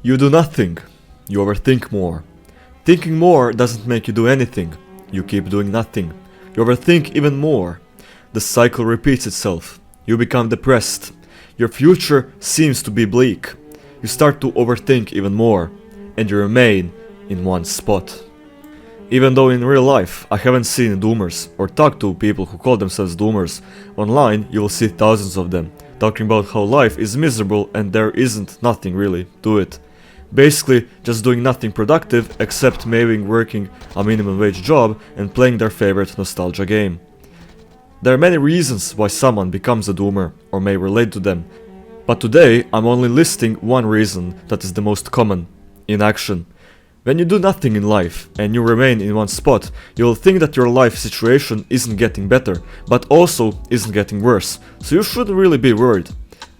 You do nothing. You overthink more. Thinking more doesn't make you do anything. You keep doing nothing. You overthink even more. The cycle repeats itself. You become depressed. Your future seems to be bleak. You start to overthink even more, and you remain in one spot. Even though in real life I haven't seen doomers or talked to people who call themselves doomers, online you will see thousands of them talking about how life is miserable and there isn't nothing really to it. Basically just doing nothing productive except maybe working a minimum wage job and playing their favorite nostalgia game. There are many reasons why someone becomes a doomer or may relate to them, but today I'm only listing one reason that is the most common: inaction. When you do nothing in life and you remain in one spot, you will think that your life situation isn't getting better, but also isn't getting worse, so you shouldn't really be worried.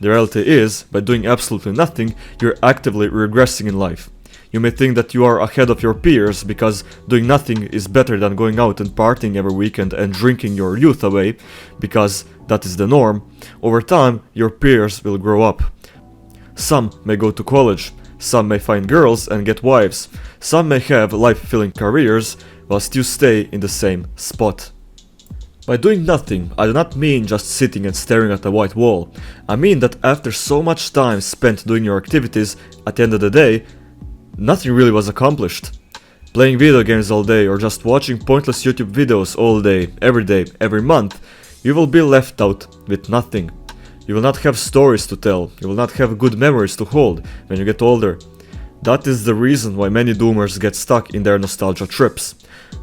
The reality is, by doing absolutely nothing, you're actively regressing in life. You may think that you are ahead of your peers because doing nothing is better than going out and partying every weekend and drinking your youth away, because that is the norm. Over time, your peers will grow up. Some may go to college. Some may find girls and get wives. Some may have life-filling careers, whilst you stay in the same spot. By doing nothing, I do not mean just sitting and staring at a white wall. I mean that after so much time spent doing your activities, at the end of the day, nothing really was accomplished. Playing video games all day or just watching pointless YouTube videos all day, every month, you will be left out with nothing. You will not have stories to tell, you will not have good memories to hold when you get older. That is the reason why many doomers get stuck in their nostalgia trips,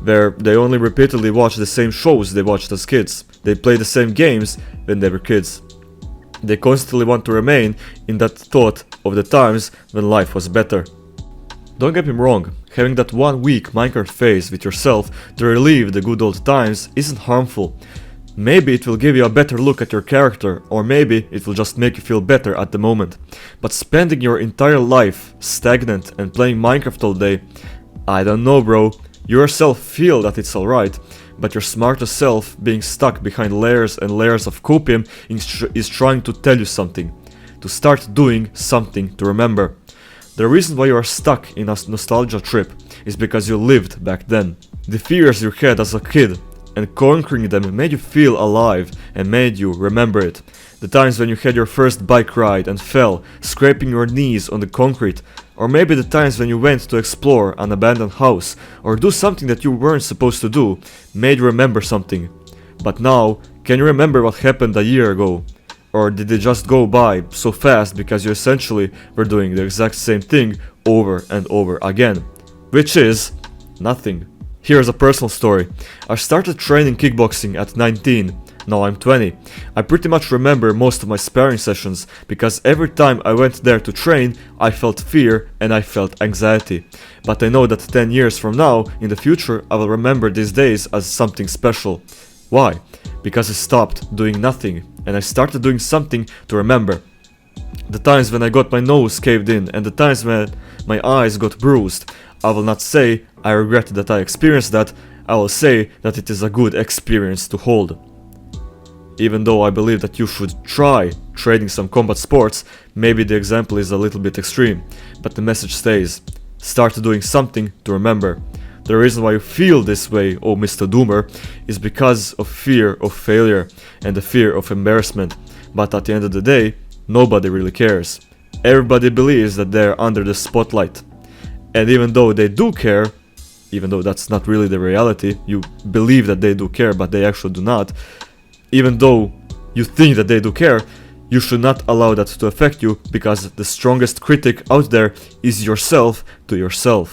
where they only repeatedly watch the same shows they watched as kids. They play the same games when they were kids. They constantly want to remain in that thought of the times when life was better. Don't get me wrong, having that 1 week Minecraft phase with yourself to relive the good old times isn't harmful. Maybe it will give you a better look at your character, or maybe it will just make you feel better at the moment. But spending your entire life stagnant and playing Minecraft all day, I don't know, bro. You yourself feel that it's alright, but your smarter self being stuck behind layers and layers of copium is trying to tell you something. To start doing something to remember. The reason why you are stuck in a nostalgia trip is because you lived back then. The fears you had as a kid, and conquering them made you feel alive and made you remember it. The times when you had your first bike ride and fell, scraping your knees on the concrete, or maybe the times when you went to explore an abandoned house or do something that you weren't supposed to do, made you remember something. But now, can you remember what happened a year ago? Or did it just go by so fast because you essentially were doing the exact same thing over and over again? Which is nothing. Here's a personal story. I started training kickboxing at 19, now I'm 20. I pretty much remember most of my sparring sessions because every time I went there to train, I felt fear and I felt anxiety. But I know that 10 years from now, in the future, I will remember these days as something special. Why? Because I stopped doing nothing and I started doing something to remember. The times when I got my nose caved in and the times when my eyes got bruised, I will not say I regret that I experienced that, I will say that it is a good experience to hold. Even though I believe that you should try trading some combat sports, maybe the example is a little bit extreme, but the message stays. Start doing something to remember. The reason why you feel this way, oh Mr. Doomer, is because of fear of failure and the fear of embarrassment. But at the end of the day, nobody really cares. Everybody believes that they're under the spotlight. And even though they do care, even though that's not really the reality, you believe that they do care but they actually do not, even though you think that they do care, you should not allow that to affect you because the strongest critic out there is yourself to yourself.